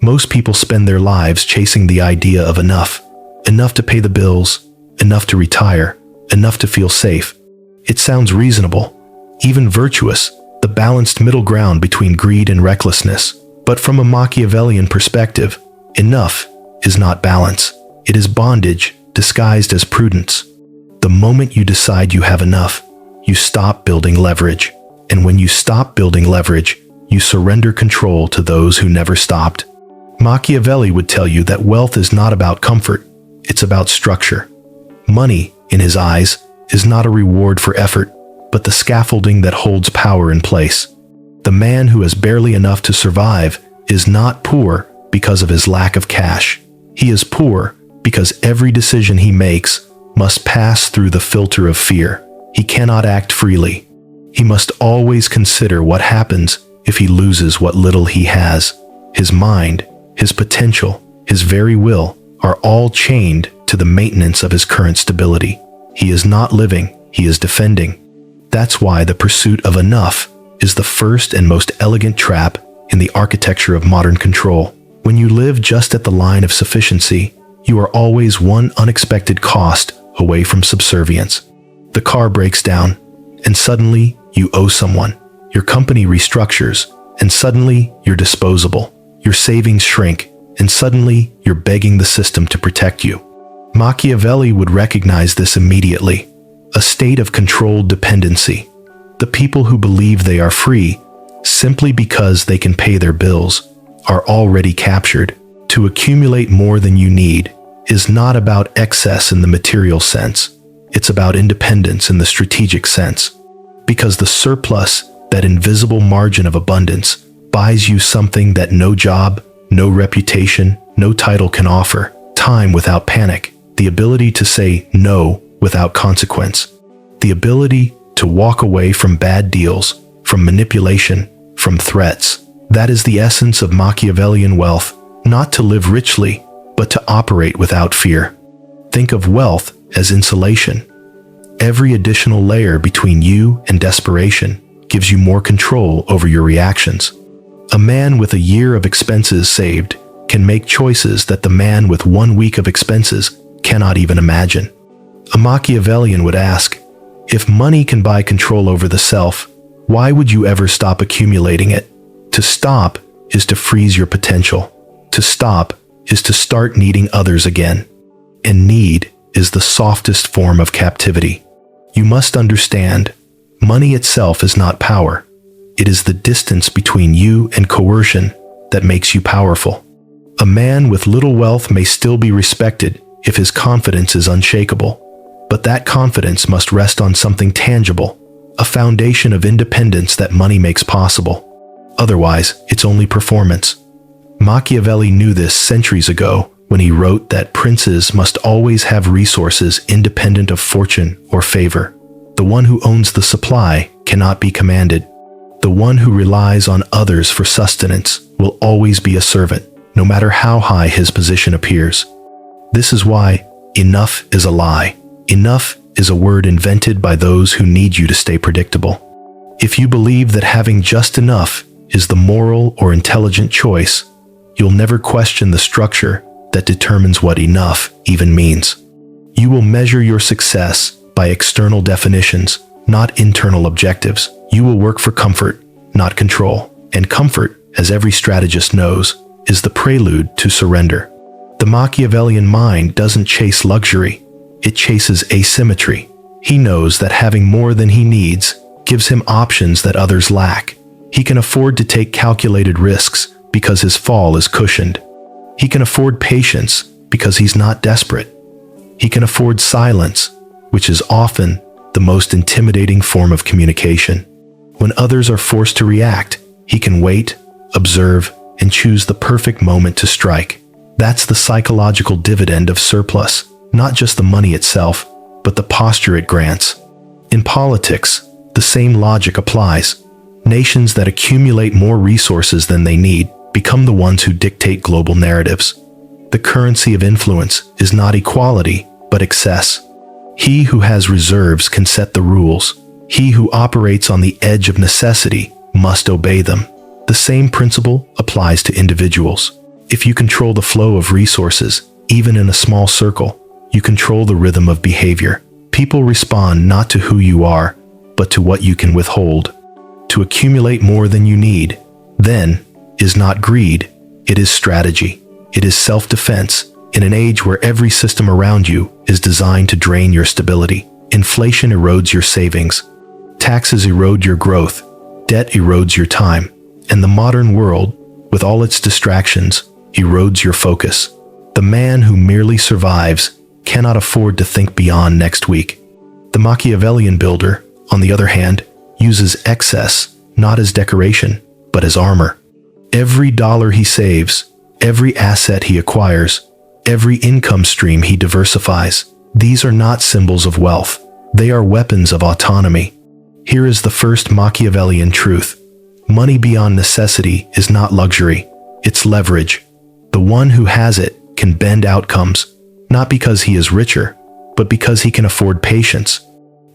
Most people spend their lives chasing the idea of enough. Enough to pay the bills, enough to retire, enough to feel safe. It sounds reasonable, even virtuous, the balanced middle ground between greed and recklessness. But from a Machiavellian perspective, enough is not balance. It is bondage disguised as prudence. The moment you decide you have enough, you stop building leverage. And when you stop building leverage, you surrender control to those who never stopped. Machiavelli would tell you that wealth is not about comfort, it's about structure. Money, in his eyes, is not a reward for effort, but the scaffolding that holds power in place. The man who has barely enough to survive is not poor because of his lack of cash. He is poor because every decision he makes must pass through the filter of fear. He cannot act freely. He must always consider what happens if he loses what little he has. His mind, his potential, his very will are all chained to the maintenance of his current stability. He is not living, he is defending. That's why the pursuit of enough is the first and most elegant trap in the architecture of modern control. When you live just at the line of sufficiency, you are always one unexpected cost away from subservience. The car breaks down, and suddenly you owe someone. Your company restructures, and suddenly you're disposable. Your savings shrink, and suddenly you're begging the system to protect you. Machiavelli would recognize this immediately. A state of controlled dependency. The people who believe they are free, simply because they can pay their bills, are already captured. To accumulate more than you need is not about excess in the material sense. It's about independence in the strategic sense. Because the surplus, that invisible margin of abundance, buys you something that no job, no reputation, no title can offer. Time without panic. The ability to say no without consequence. The ability to walk away from bad deals, from manipulation, from threats. That is the essence of Machiavellian wealth, not to live richly, but to operate without fear. Think of wealth as insulation. Every additional layer between you and desperation gives you more control over your reactions. A man with a year of expenses saved can make choices that the man with 1 week of expenses cannot even imagine. A Machiavellian would ask, if money can buy control over the self, why would you ever stop accumulating it? To stop is to freeze your potential. To stop is to start needing others again. And need is the softest form of captivity. You must understand, money itself is not power. It is the distance between you and coercion that makes you powerful. A man with little wealth may still be respected if his confidence is unshakable. But that confidence must rest on something tangible, a foundation of independence that money makes possible. Otherwise, it's only performance. Machiavelli knew this centuries ago when he wrote that princes must always have resources independent of fortune or favor. The one who owns the supply cannot be commanded. The one who relies on others for sustenance will always be a servant, no matter how high his position appears. This is why enough is a lie. Enough is a word invented by those who need you to stay predictable. If you believe that having just enough is the moral or intelligent choice, you'll never question the structure that determines what enough even means. You will measure your success by external definitions, not internal objectives. You will work for comfort, not control. And comfort, as every strategist knows, is the prelude to surrender. The Machiavellian mind doesn't chase luxury. It chases asymmetry. He knows that having more than he needs gives him options that others lack. He can afford to take calculated risks because his fall is cushioned. He can afford patience because he's not desperate. He can afford silence, which is often the most intimidating form of communication. When others are forced to react, he can wait, observe, and choose the perfect moment to strike. That's the psychological dividend of surplus. Not just the money itself, but the posture it grants. In politics, the same logic applies. Nations that accumulate more resources than they need become the ones who dictate global narratives. The currency of influence is not equality, but excess. He who has reserves can set the rules. He who operates on the edge of necessity must obey them. The same principle applies to individuals. If you control the flow of resources, even in a small circle, you control the rhythm of behavior. People respond not to who you are, but to what you can withhold. To accumulate more than you need, then, is not greed, it is strategy. It is self-defense. In an age where every system around you is designed to drain your stability, inflation erodes your savings, taxes erode your growth, debt erodes your time, and the modern world, with all its distractions, erodes your focus. The man who merely survives cannot afford to think beyond next week. The Machiavellian builder, on the other hand, uses excess not as decoration, but as armor. Every dollar he saves, every asset he acquires, every income stream he diversifies, these are not symbols of wealth. They are weapons of autonomy. Here is the first Machiavellian truth. Money beyond necessity is not luxury, it's leverage. The one who has it can bend outcomes, not because he is richer, but because he can afford patience.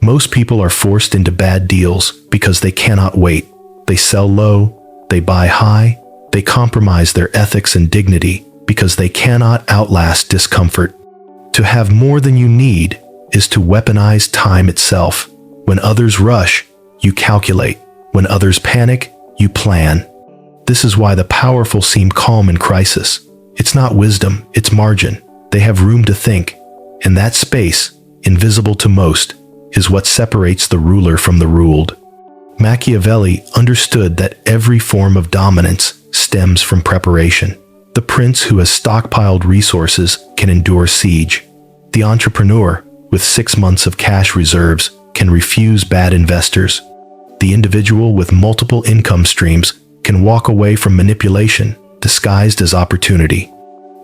Most people are forced into bad deals because they cannot wait. They sell low, they buy high, they compromise their ethics and dignity because they cannot outlast discomfort. To have more than you need is to weaponize time itself. When others rush, you calculate. When others panic, you plan. This is why the powerful seem calm in crisis. It's not wisdom, it's margin. They have room to think, and that space, invisible to most, is what separates the ruler from the ruled. Machiavelli understood that every form of dominance stems from preparation. The prince who has stockpiled resources can endure siege. The entrepreneur, with 6 months of cash reserves, can refuse bad investors. The individual with multiple income streams can walk away from manipulation, disguised as opportunity.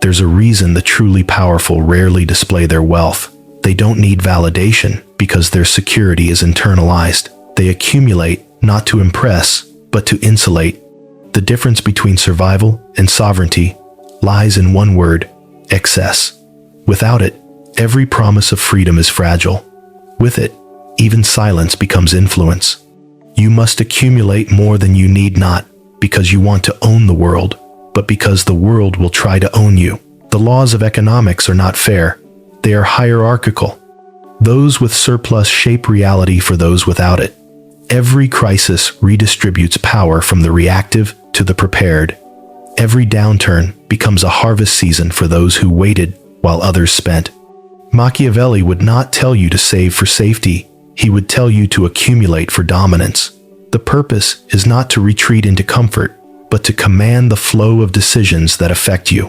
There's a reason the truly powerful rarely display their wealth. They don't need validation because their security is internalized. They accumulate not to impress, but to insulate. The difference between survival and sovereignty lies in one word: excess. Without it, every promise of freedom is fragile. With it, even silence becomes influence. You must accumulate more than you need, not because you want to own the world, but because the world will try to own you. The laws of economics are not fair. They are hierarchical. Those with surplus shape reality for those without it. Every crisis redistributes power from the reactive to the prepared. Every downturn becomes a harvest season for those who waited while others spent. Machiavelli would not tell you to save for safety. He would tell you to accumulate for dominance. The purpose is not to retreat into comfort, but to command the flow of decisions that affect you.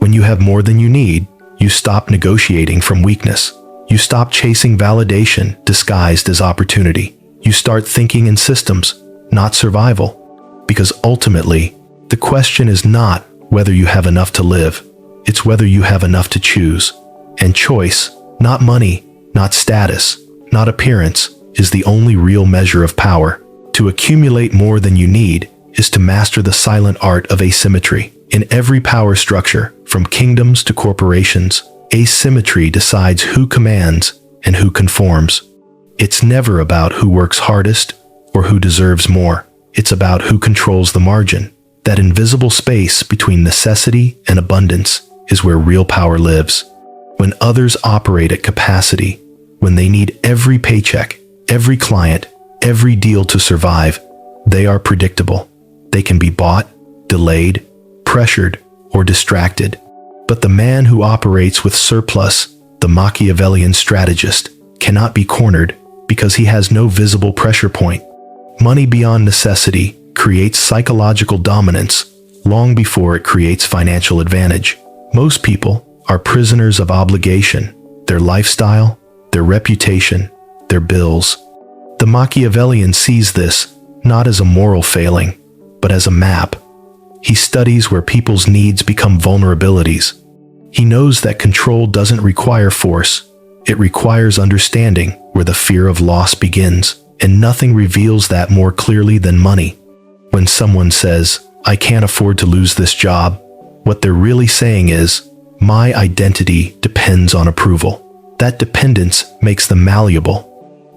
When you have more than you need, you stop negotiating from weakness. You stop chasing validation disguised as opportunity. You start thinking in systems, not survival. Because ultimately, the question is not whether you have enough to live. It's whether you have enough to choose. And choice, not money, not status, not appearance, is the only real measure of power. To accumulate more than you need is to master the silent art of asymmetry. In every power structure, from kingdoms to corporations, asymmetry decides who commands and who conforms. It's never about who works hardest or who deserves more. It's about who controls the margin. That invisible space between necessity and abundance is where real power lives. When others operate at capacity, when they need every paycheck, every client, every deal to survive, they are predictable. They can be bought, delayed, pressured, or distracted. But the man who operates with surplus, the Machiavellian strategist, cannot be cornered because he has no visible pressure point. Money beyond necessity creates psychological dominance long before it creates financial advantage. Most people are prisoners of obligation, their lifestyle, their reputation, their bills. The Machiavellian sees this not as a moral failing, but as a map. He studies where people's needs become vulnerabilities. He knows that control doesn't require force. It requires understanding where the fear of loss begins, and nothing reveals that more clearly than money. When someone says, "I can't afford to lose this job," what they're really saying is, "My identity depends on approval." That dependence makes them malleable.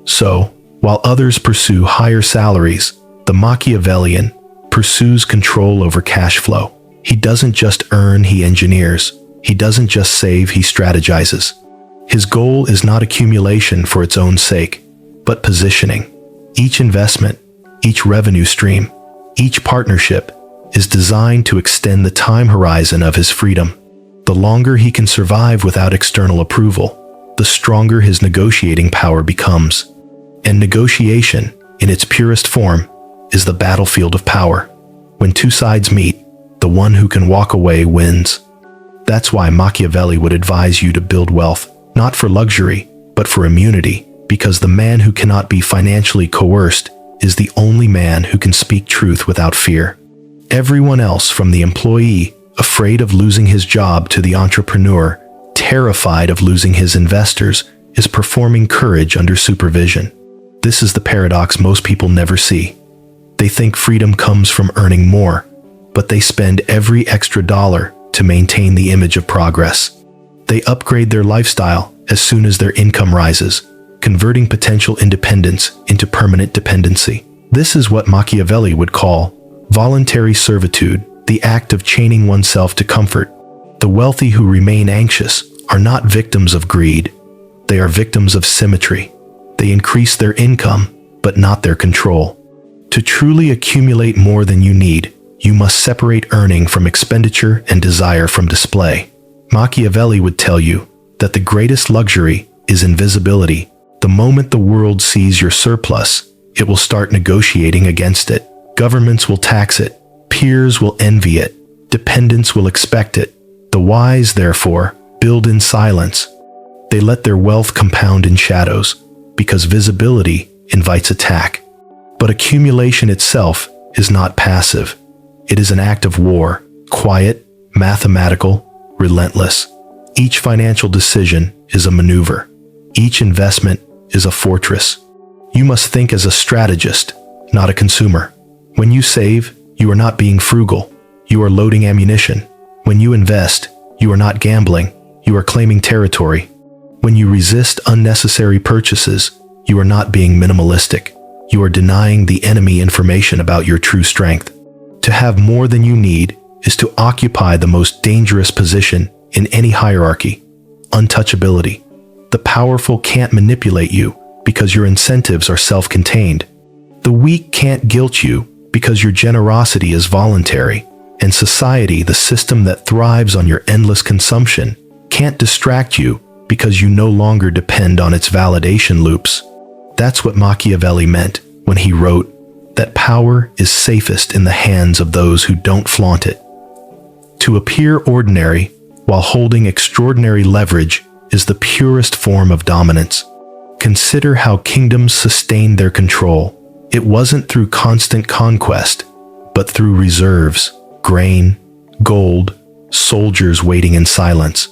So, while others pursue higher salaries, the Machiavellian pursues control over cash flow. He doesn't just earn, he engineers. He doesn't just save, he strategizes. His goal is not accumulation for its own sake, but positioning. Each investment, each revenue stream, each partnership is designed to extend the time horizon of his freedom. The longer he can survive without external approval, the stronger his negotiating power becomes. And negotiation, in its purest form, is the battlefield of power. When two sides meet, the one who can walk away wins. That's why Machiavelli would advise you to build wealth, not for luxury, but for immunity, because the man who cannot be financially coerced is the only man who can speak truth without fear. Everyone else, from the employee, afraid of losing his job, to the entrepreneur, terrified of losing his investors, is performing courage under supervision. This is the paradox most people never see. They think freedom comes from earning more, but they spend every extra dollar to maintain the image of progress. They upgrade their lifestyle as soon as their income rises, converting potential independence into permanent dependency. This is what Machiavelli would call voluntary servitude, the act of chaining oneself to comfort. The wealthy who remain anxious are not victims of greed. They are victims of symmetry. They increase their income, but not their control. To truly accumulate more than you need, you must separate earning from expenditure and desire from display. Machiavelli would tell you that the greatest luxury is invisibility. The moment the world sees your surplus, it will start negotiating against it. Governments will tax it. Peers will envy it. Dependents will expect it. The wise, therefore, build in silence. They let their wealth compound in shadows, because visibility invites attack. But accumulation itself is not passive. It is an act of war, quiet, mathematical, relentless. Each financial decision is a maneuver. Each investment is a fortress. You must think as a strategist, not a consumer. When you save, you are not being frugal. You are loading ammunition. When you invest, you are not gambling. You are claiming territory. When you resist unnecessary purchases, you are not being minimalistic. You are denying the enemy information about your true strength. To have more than you need is to occupy the most dangerous position in any hierarchy: untouchability. The powerful can't manipulate you because your incentives are self-contained. The weak can't guilt you because your generosity is voluntary. And society, the system that thrives on your endless consumption, can't distract you because you no longer depend on its validation loops. That's what Machiavelli meant when he wrote that power is safest in the hands of those who don't flaunt it. To appear ordinary while holding extraordinary leverage is the purest form of dominance. Consider how kingdoms sustained their control. It wasn't through constant conquest, but through reserves, grain, gold, soldiers waiting in silence.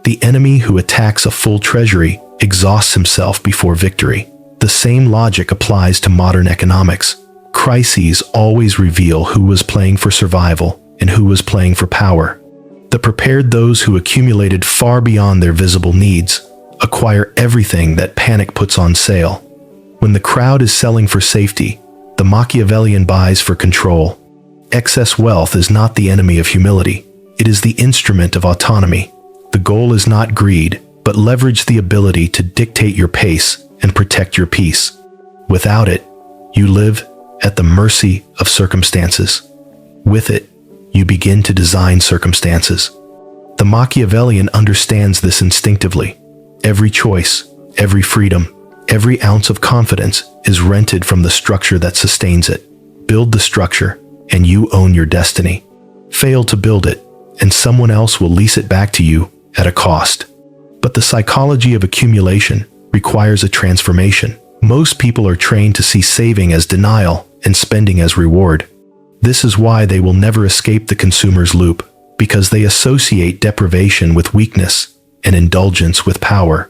The enemy who attacks a full treasury exhausts himself before victory. The same logic applies to modern economics. Crises always reveal who was playing for survival and who was playing for power. The prepared, those who accumulated far beyond their visible needs, acquire everything that panic puts on sale. When the crowd is selling for safety, the Machiavellian buys for control. Excess wealth is not the enemy of humility. It is the instrument of autonomy. The goal is not greed, but leverage the ability to dictate your pace and protect your peace. Without it, you live at the mercy of circumstances. With it, you begin to design circumstances. The Machiavellian understands this instinctively. Every choice, every freedom, every ounce of confidence is rented from the structure that sustains it. Build the structure, and you own your destiny. Fail to build it, and someone else will lease it back to you at a cost. But the psychology of accumulation requires a transformation. Most people are trained to see saving as denial and spending as reward. This is why they will never escape the consumer's loop, because they associate deprivation with weakness and indulgence with power.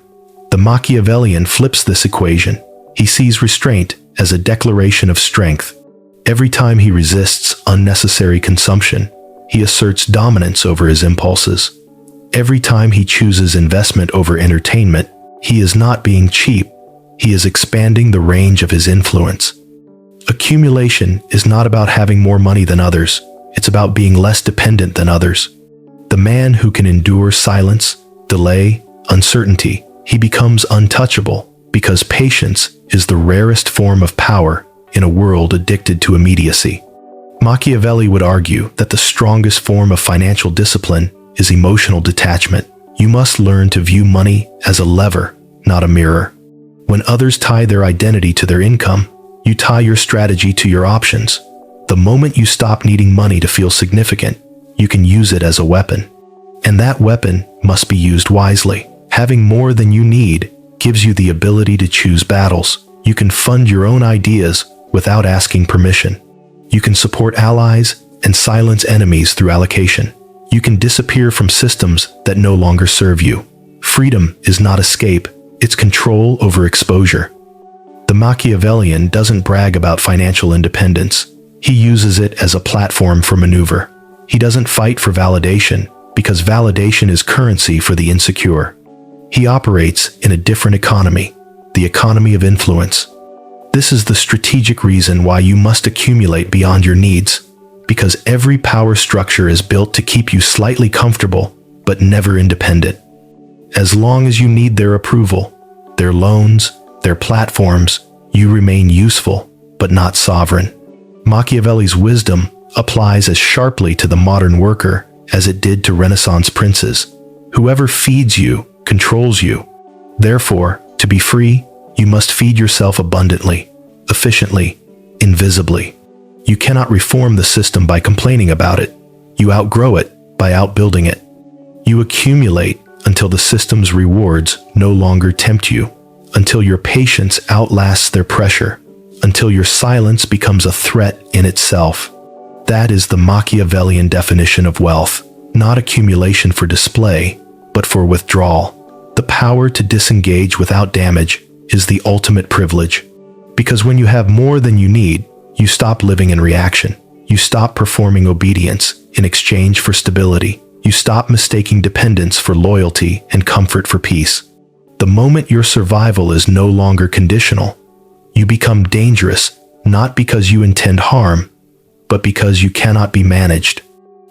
The Machiavellian flips this equation. He sees restraint as a declaration of strength. Every time he resists unnecessary consumption, he asserts dominance over his impulses. Every time he chooses investment over entertainment, he is not being cheap. He is expanding the range of his influence. Accumulation is not about having more money than others. It's about being less dependent than others. The man who can endure silence, delay, uncertainty, he becomes untouchable because patience is the rarest form of power in a world addicted to immediacy. Machiavelli would argue that the strongest form of financial discipline is emotional detachment. You must learn to view money as a lever, not a mirror. When others tie their identity to their income, you tie your strategy to your options. The moment you stop needing money to feel significant, you can use it as a weapon. And that weapon must be used wisely. Having more than you need gives you the ability to choose battles. You can fund your own ideas without asking permission. You can support allies and silence enemies through allocation. You can disappear from systems that no longer serve you. Freedom is not escape, it's control over exposure. The Machiavellian doesn't brag about financial independence. He uses it as a platform for maneuver. He doesn't fight for validation, because validation is currency for the insecure. He operates in a different economy, the economy of influence. This is the strategic reason why you must accumulate beyond your needs, because every power structure is built to keep you slightly comfortable, but never independent. As long as you need their approval, their loans, their platforms, you remain useful, but not sovereign. Machiavelli's wisdom applies as sharply to the modern worker as it did to Renaissance princes. Whoever feeds you controls you. Therefore, to be free, you must feed yourself abundantly, efficiently, invisibly. You cannot reform the system by complaining about it. You outgrow it by outbuilding it. You accumulate until the system's rewards no longer tempt you, until your patience outlasts their pressure, until your silence becomes a threat in itself. That is the Machiavellian definition of wealth, not accumulation for display, but for withdrawal. The power to disengage without damage is the ultimate privilege. Because when you have more than you need, you stop living in reaction. You stop performing obedience in exchange for stability. You stop mistaking dependence for loyalty and comfort for peace. The moment your survival is no longer conditional, you become dangerous, not because you intend harm, but because you cannot be managed.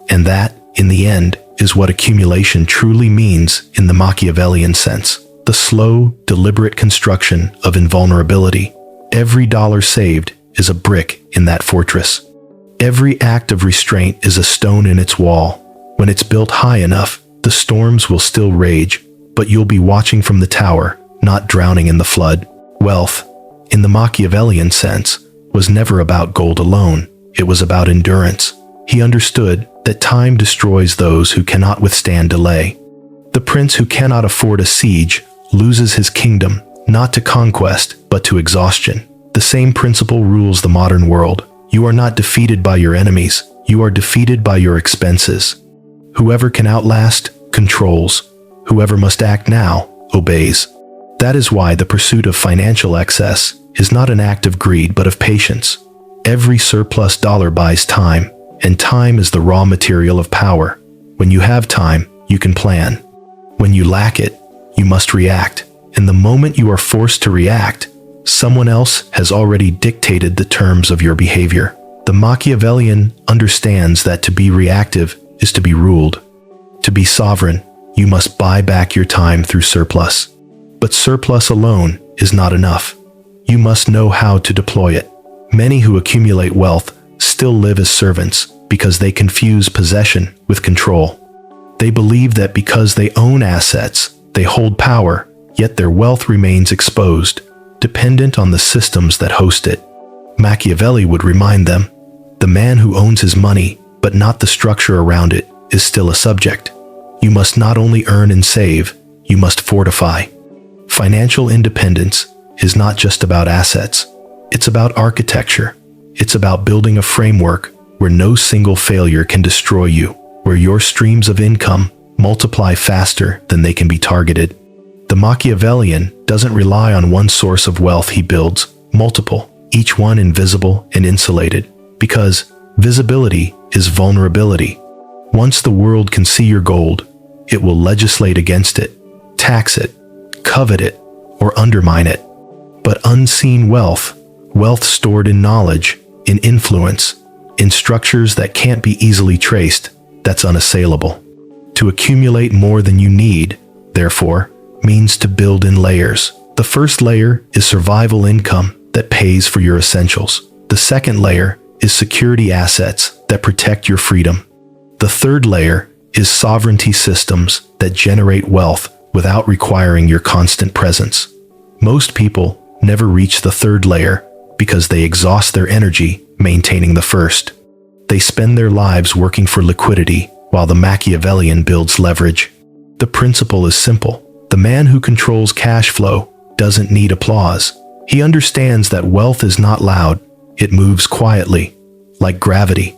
And that, in the end, is what accumulation truly means in the Machiavellian sense. The slow, deliberate construction of invulnerability. Every dollar saved is a brick in that fortress. Every act of restraint is a stone in its wall. When it's built high enough, the storms will still rage, but you'll be watching from the tower, not drowning in the flood. Wealth, in the Machiavellian sense, was never about gold alone. It was about endurance. He understood that time destroys those who cannot withstand delay. The prince who cannot afford a siege loses his kingdom, not to conquest, but to exhaustion. The same principle rules the modern world. You are not defeated by your enemies. You are defeated by your expenses. Whoever can outlast, controls. Whoever must act now, obeys. That is why the pursuit of financial excess is not an act of greed but of patience. Every surplus dollar buys time, and time is the raw material of power. When you have time, you can plan. When you lack it, you must react. And the moment you are forced to react, someone else has already dictated the terms of your behavior. The Machiavellian understands that to be reactive is to be ruled. To be sovereign, you must buy back your time through surplus. But surplus alone is not enough. You must know how to deploy it. Many who accumulate wealth still live as servants because they confuse possession with control. They believe that because they own assets, they hold power, yet their wealth remains exposed, dependent on the systems that host it. Machiavelli would remind them, the man who owns his money, but not the structure around it, is still a subject. You must not only earn and save, you must fortify. Financial independence is not just about assets. It's about architecture. It's about building a framework where no single failure can destroy you, where your streams of income multiply faster than they can be targeted. The Machiavellian doesn't rely on one source of wealth. He builds multiple, each one invisible and insulated, because visibility is vulnerability. Once the world can see your gold, it will legislate against it, tax it, covet it, or undermine it. But unseen wealth, wealth stored in knowledge, in influence, in structures that can't be easily traced, that's unassailable. To accumulate more than you need, therefore, means to build in layers. The first layer is survival income that pays for your essentials. The second layer is security assets that protect your freedom. The third layer is sovereignty systems that generate wealth without requiring your constant presence. Most people never reach the third layer because they exhaust their energy maintaining the first. They spend their lives working for liquidity while the Machiavellian builds leverage. The principle is simple. The man who controls cash flow doesn't need applause. He understands that wealth is not loud, it moves quietly, like gravity.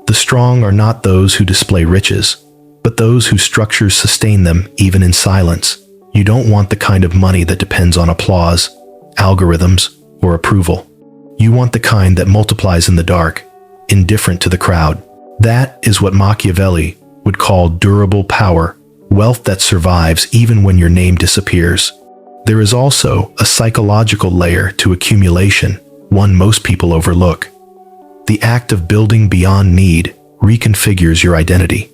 The strong are not those who display riches, but those whose structures sustain them even in silence. You don't want the kind of money that depends on applause, algorithms, or approval. You want the kind that multiplies in the dark, indifferent to the crowd. That is what Machiavelli would call durable power, wealth that survives even when your name disappears. There is also a psychological layer to accumulation, one most people overlook. The act of building beyond need reconfigures your identity.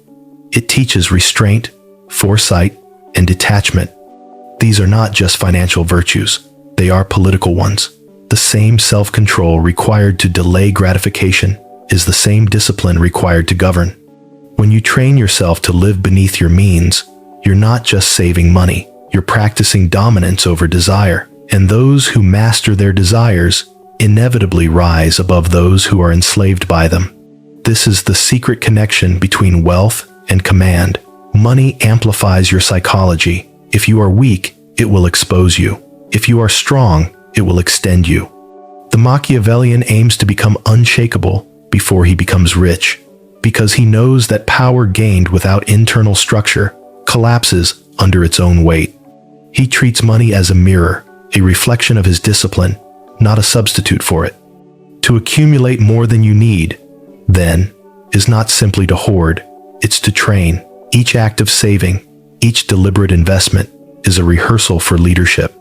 It teaches restraint, foresight, and detachment. These are not just financial virtues, they are political ones. The same self-control required to delay gratification is the same discipline required to govern. When you train yourself to live beneath your means, you're not just saving money, you're practicing dominance over desire, and those who master their desires inevitably rise above those who are enslaved by them. This is the secret connection between wealth and command. Money amplifies your psychology. If you are weak, it will expose you. If you are strong, it will extend you. The Machiavellian aims to become unshakable before he becomes rich, because he knows that power gained without internal structure collapses under its own weight. He treats money as a mirror, a reflection of his discipline, not a substitute for it. To accumulate more than you need, then, is not simply to hoard, it's to train. Each act of saving, each deliberate investment, is a rehearsal for leadership.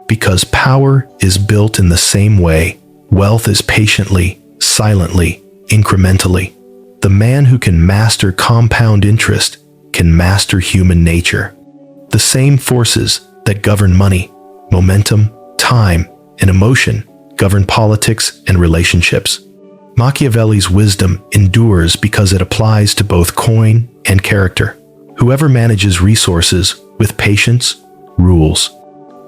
Because power is built in the same way, wealth is patiently, silently, incrementally. The man who can master compound interest can master human nature. The same forces that govern money, momentum, time, and emotion govern politics and relationships. Machiavelli's wisdom endures because it applies to both coin and character. Whoever manages resources with patience rules.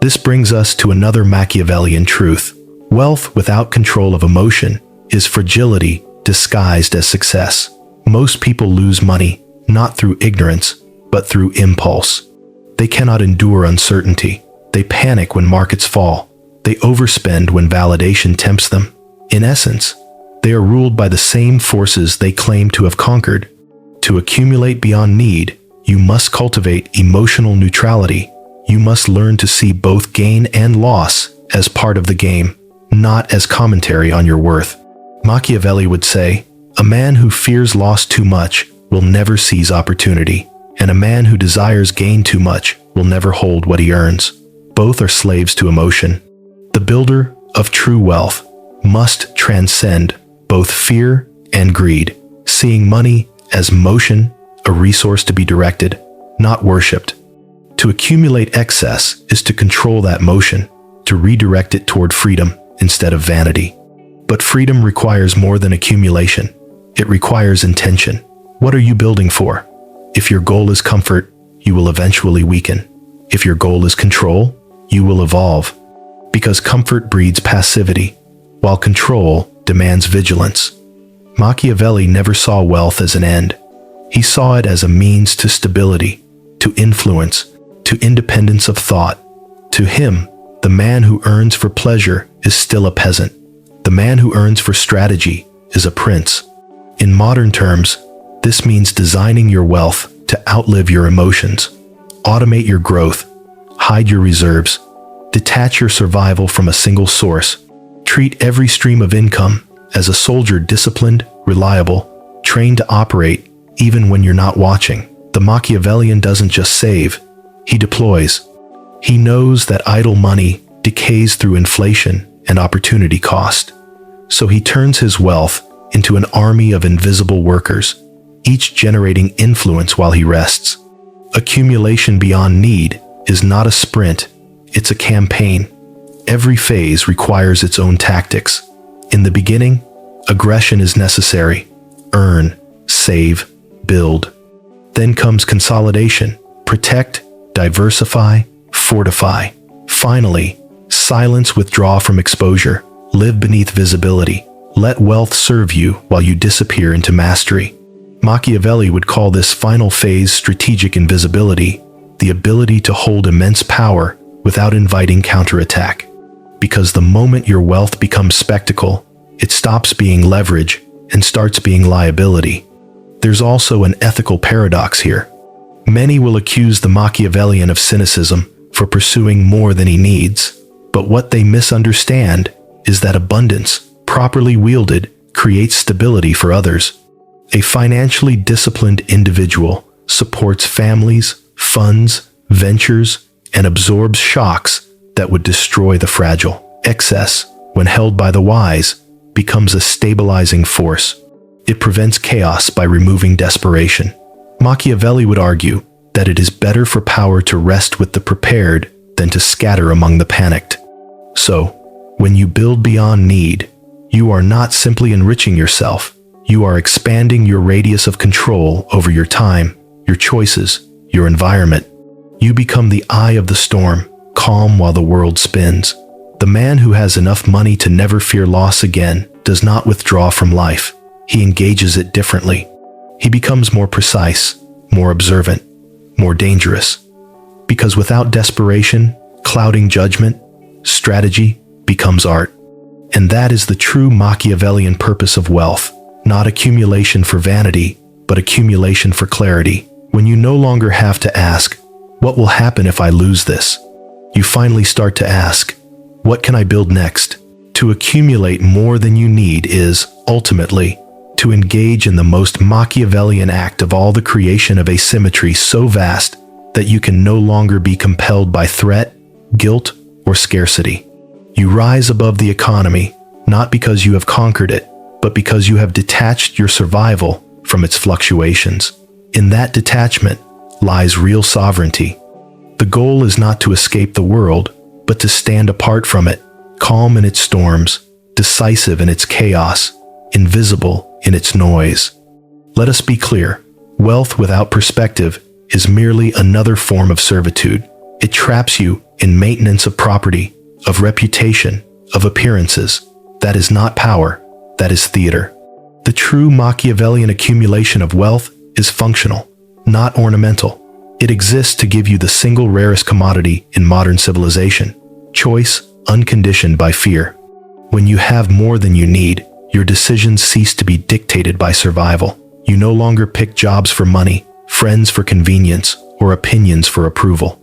This brings us to another Machiavellian truth. Wealth without control of emotion is fragility disguised as success. Most people lose money not through ignorance, but through impulse. They cannot endure uncertainty. They panic when markets fall. They overspend when validation tempts them. In essence, they are ruled by the same forces they claim to have conquered. To accumulate beyond need, you must cultivate emotional neutrality. You must learn to see both gain and loss as part of the game, not as commentary on your worth. Machiavelli would say, "A man who fears loss too much will never seize opportunity, and a man who desires gain too much will never hold what he earns." Both are slaves to emotion. The builder of true wealth must transcend both fear and greed, seeing money as motion, a resource to be directed, not worshipped. To accumulate excess is to control that motion, to redirect it toward freedom instead of vanity. But freedom requires more than accumulation. It requires intention. What are you building for? If your goal is comfort, you will eventually weaken. If your goal is control, you will evolve. Because comfort breeds passivity, while control demands vigilance. Machiavelli never saw wealth as an end. He saw it as a means to stability, to influence, to independence of thought. To him, the man who earns for pleasure is still a peasant. The man who earns for strategy is a prince. In modern terms, this means designing your wealth to outlive your emotions, automate your growth, hide your reserves, detach your survival from a single source, treat every stream of income as a soldier disciplined, reliable, trained to operate even when you're not watching. The Machiavellian doesn't just save, he deploys. He knows that idle money decays through inflation and opportunity cost. So he turns his wealth into an army of invisible workers, each generating influence while he rests. Accumulation beyond need is not a sprint, it's a campaign. Every phase requires its own tactics. In the beginning, aggression is necessary. Earn, save, build. Then comes consolidation. Protect, diversify, fortify. Finally, silence, withdraw from exposure. Live beneath visibility. Let wealth serve you while you disappear into mastery. Machiavelli would call this final phase strategic invisibility, the ability to hold immense power without inviting counterattack. Because the moment your wealth becomes spectacle, it stops being leverage and starts being liability. There's also an ethical paradox here. Many will accuse the Machiavellian of cynicism for pursuing more than he needs, but what they misunderstand is that abundance, properly wielded, creates stability for others. A financially disciplined individual supports families, funds, ventures, and absorbs shocks that would destroy the fragile. Excess, when held by the wise, becomes a stabilizing force. It prevents chaos by removing desperation. Machiavelli would argue that it is better for power to rest with the prepared than to scatter among the panicked. So, when you build beyond need, you are not simply enriching yourself, you are expanding your radius of control over your time, your choices, your environment. You become the eye of the storm, calm while the world spins. The man who has enough money to never fear loss again does not withdraw from life. He engages it differently. He becomes more precise, more observant, more dangerous. Because without desperation, clouding judgment, strategy becomes art. And that is the true Machiavellian purpose of wealth. Not accumulation for vanity, but accumulation for clarity. When you no longer have to ask, what will happen if I lose this? You finally start to ask, what can I build next? To accumulate more than you need is, ultimately, to engage in the most Machiavellian act of all, the creation of asymmetry so vast that you can no longer be compelled by threat, guilt, or scarcity. You rise above the economy, not because you have conquered it, but because you have detached your survival from its fluctuations. In that detachment lies real sovereignty. The goal is not to escape the world, but to stand apart from it, calm in its storms, decisive in its chaos, invisible in its noise. Let us be clear, wealth without perspective is merely another form of servitude. It traps you in maintenance of property, of reputation, of appearances. That is not power. That is theater. The true Machiavellian accumulation of wealth is functional, not ornamental. It exists to give you the single rarest commodity in modern civilization: choice, unconditioned by fear. When you have more than you need, your decisions cease to be dictated by survival. You no longer pick jobs for money, friends for convenience, or opinions for approval.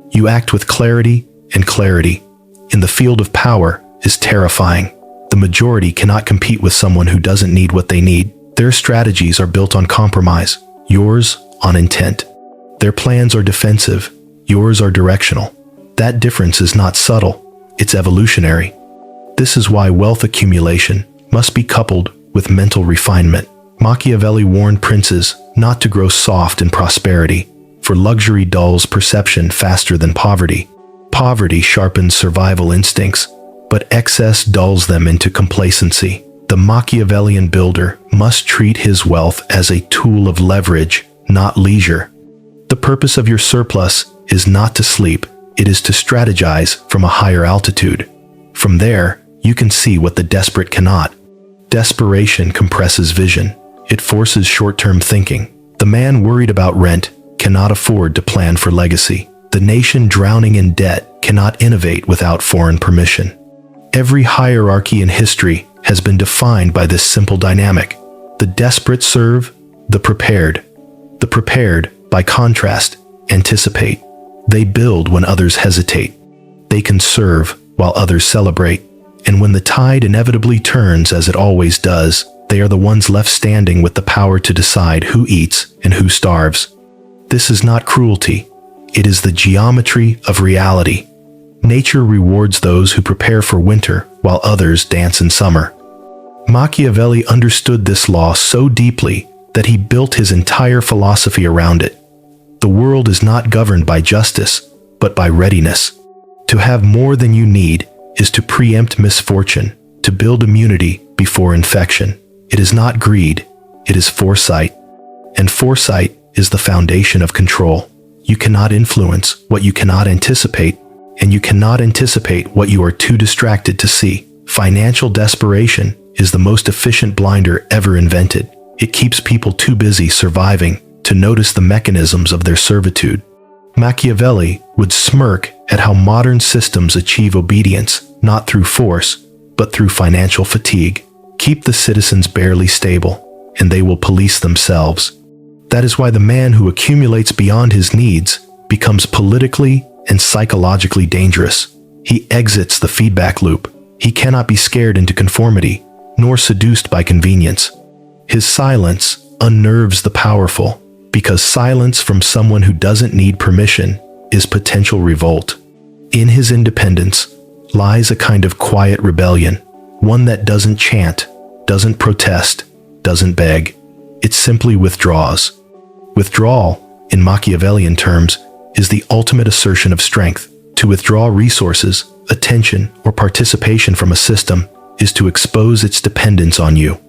You act with clarity, and clarity, in the field of power, is terrifying. The majority cannot compete with someone who doesn't need what they need. Their strategies are built on compromise, yours on intent. Their plans are defensive, yours are directional. That difference is not subtle, it's evolutionary. This is why wealth accumulation must be coupled with mental refinement. Machiavelli warned princes not to grow soft in prosperity, for luxury dulls perception faster than poverty. Poverty sharpens survival instincts, but excess dulls them into complacency. The Machiavellian builder must treat his wealth as a tool of leverage, not leisure. The purpose of your surplus is not to sleep, it is to strategize from a higher altitude. From there, you can see what the desperate cannot. Desperation compresses vision. It forces short-term thinking. The man worried about rent cannot afford to plan for legacy. The nation drowning in debt cannot innovate without foreign permission. Every hierarchy in history has been defined by this simple dynamic. The desperate serve, the prepared. The prepared, by contrast, anticipate. They build when others hesitate. They conserve while others celebrate. And when the tide inevitably turns, as it always does, they are the ones left standing with the power to decide who eats and who starves. This is not cruelty. It is the geometry of reality. Nature rewards those who prepare for winter while others dance in summer. Machiavelli understood this law so deeply that he built his entire philosophy around it. The world is not governed by justice, but by readiness. To have more than you need is to preempt misfortune, to build immunity before infection. It is not greed, it is foresight. And foresight is the foundation of control. You cannot influence what you cannot anticipate, and you cannot anticipate what you are too distracted to see. Financial desperation is the most efficient blinder ever invented. It keeps people too busy surviving to notice the mechanisms of their servitude. Machiavelli would smirk at how modern systems achieve obedience, not through force, but through financial fatigue. Keep the citizens barely stable, and they will police themselves. That is why the man who accumulates beyond his needs becomes politically and psychologically dangerous. He exits the feedback loop. He cannot be scared into conformity, nor seduced by convenience. His silence unnerves the powerful, because silence from someone who doesn't need permission is potential revolt. In his independence lies a kind of quiet rebellion, one that doesn't chant, doesn't protest, doesn't beg. It simply withdraws. Withdrawal, in Machiavellian terms, is the ultimate assertion of strength. To withdraw resources, attention, or participation from a system is to expose its dependence on you.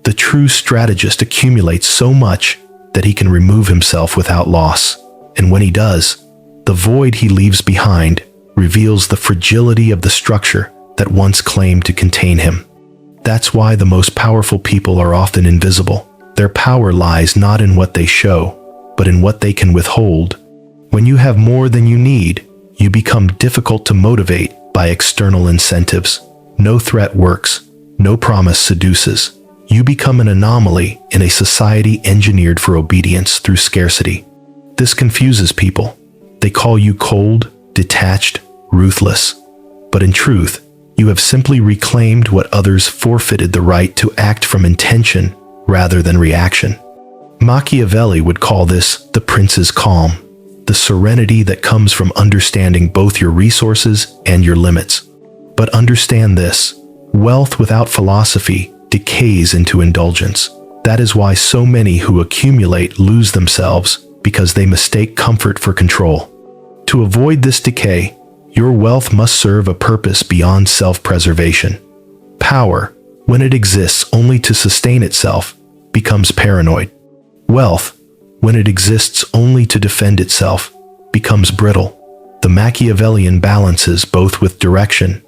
The true strategist accumulates so much that he can remove himself without loss. And when he does, the void he leaves behind reveals the fragility of the structure that once claimed to contain him. That's why the most powerful people are often invisible. Their power lies not in what they show, but in what they can withhold. When you have more than you need, you become difficult to motivate by external incentives. No threat works, no promise seduces. You become an anomaly in a society engineered for obedience through scarcity. This confuses people. They call you cold, detached, ruthless. But in truth, you have simply reclaimed what others forfeited the right to act from intention rather than reaction. Machiavelli would call this the prince's calm, the serenity that comes from understanding both your resources and your limits. But understand this: wealth without philosophy decays into indulgence. That is why so many who accumulate lose themselves, because they mistake comfort for control. To avoid this decay, your wealth must serve a purpose beyond self-preservation. Power, when it exists only to sustain itself, becomes paranoid. Wealth, when it exists only to defend itself, becomes brittle. The Machiavellian balances both with direction.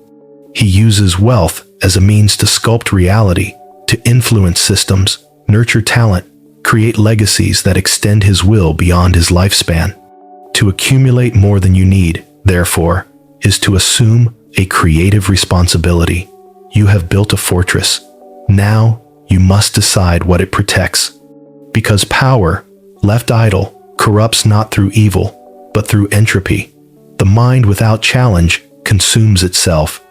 He uses wealth as a means to sculpt reality, to influence systems, nurture talent, create legacies that extend his will beyond his lifespan. To accumulate more than you need, therefore, is to assume a creative responsibility. You have built a fortress. Now, you must decide what it protects. Because power, left idle, corrupts not through evil, but through entropy. The mind without challenge consumes itself.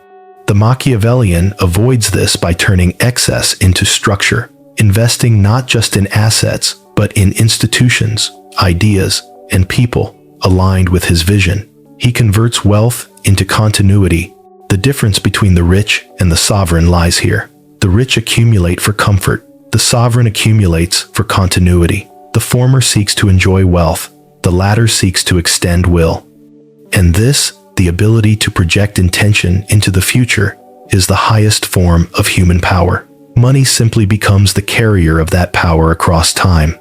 The Machiavellian avoids this by turning excess into structure, investing not just in assets, but in institutions, ideas, and people aligned with his vision. He converts wealth into continuity. The difference between the rich and the sovereign lies here. The rich accumulate for comfort. The sovereign accumulates for continuity. The former seeks to enjoy wealth. The latter seeks to extend will. And this, the ability to project intention into the future, is the highest form of human power. Money simply becomes the carrier of that power across time.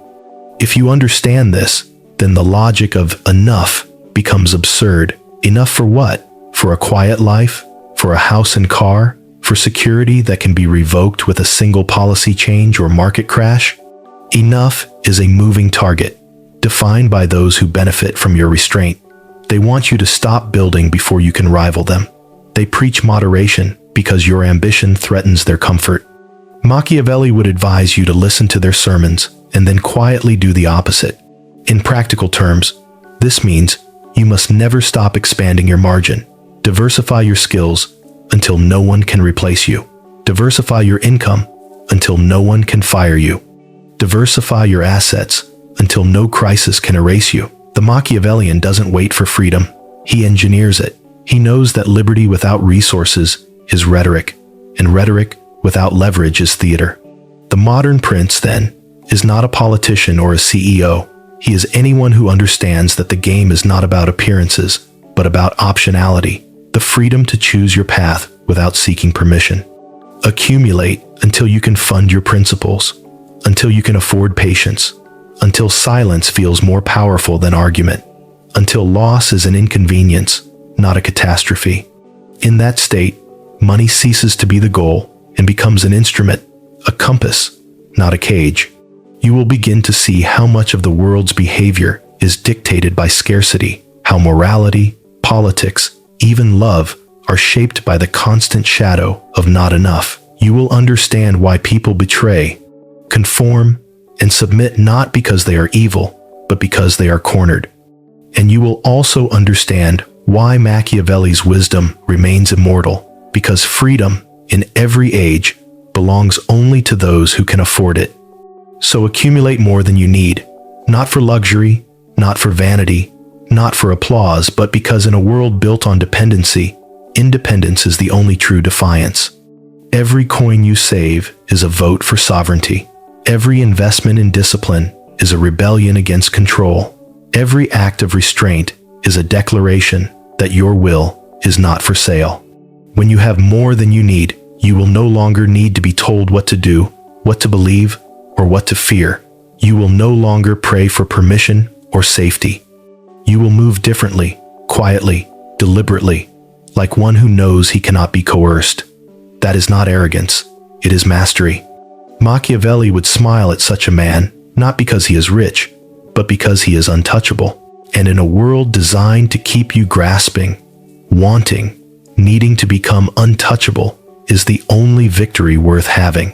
If you understand this, then the logic of enough becomes absurd. Enough for what? For a quiet life? For a house and car? For security that can be revoked with a single policy change or market crash? Enough is a moving target, defined by those who benefit from your restraint. They want you to stop building before you can rival them. They preach moderation because your ambition threatens their comfort. Machiavelli would advise you to listen to their sermons and then quietly do the opposite. In practical terms, this means you must never stop expanding your margin. Diversify your skills until no one can replace you. Diversify your income until no one can fire you. Diversify your assets until no crisis can erase you. The Machiavellian doesn't wait for freedom. He engineers it. He knows that liberty without resources is rhetoric, and rhetoric without leverage is theater. The modern prince, then, is not a politician or a CEO. He is anyone who understands that the game is not about appearances, but about optionality, the freedom to choose your path without seeking permission. Accumulate until you can fund your principles, until you can afford patience, until silence feels more powerful than argument, until loss is an inconvenience, not a catastrophe. In that state, money ceases to be the goal and becomes an instrument, a compass, not a cage. You will begin to see how much of the world's behavior is dictated by scarcity, how morality, politics, even love are shaped by the constant shadow of not enough. You will understand why people betray, conform, and submit not because they are evil, but because they are cornered. And you will also understand why Machiavelli's wisdom remains immortal, because freedom, in every age, belongs only to those who can afford it. So accumulate more than you need, not for luxury, not for vanity, not for applause, but because in a world built on dependency, independence is the only true defiance. Every coin you save is a vote for sovereignty. Every investment in discipline is a rebellion against control. Every act of restraint is a declaration that your will is not for sale. When you have more than you need, you will no longer need to be told what to do, what to believe, or what to fear. You will no longer pray for permission or safety. You will move differently, quietly, deliberately, like one who knows he cannot be coerced. That is not arrogance, it is mastery. Machiavelli would smile at such a man, not because he is rich, but because he is untouchable. And in a world designed to keep you grasping, wanting, needing to become untouchable is the only victory worth having.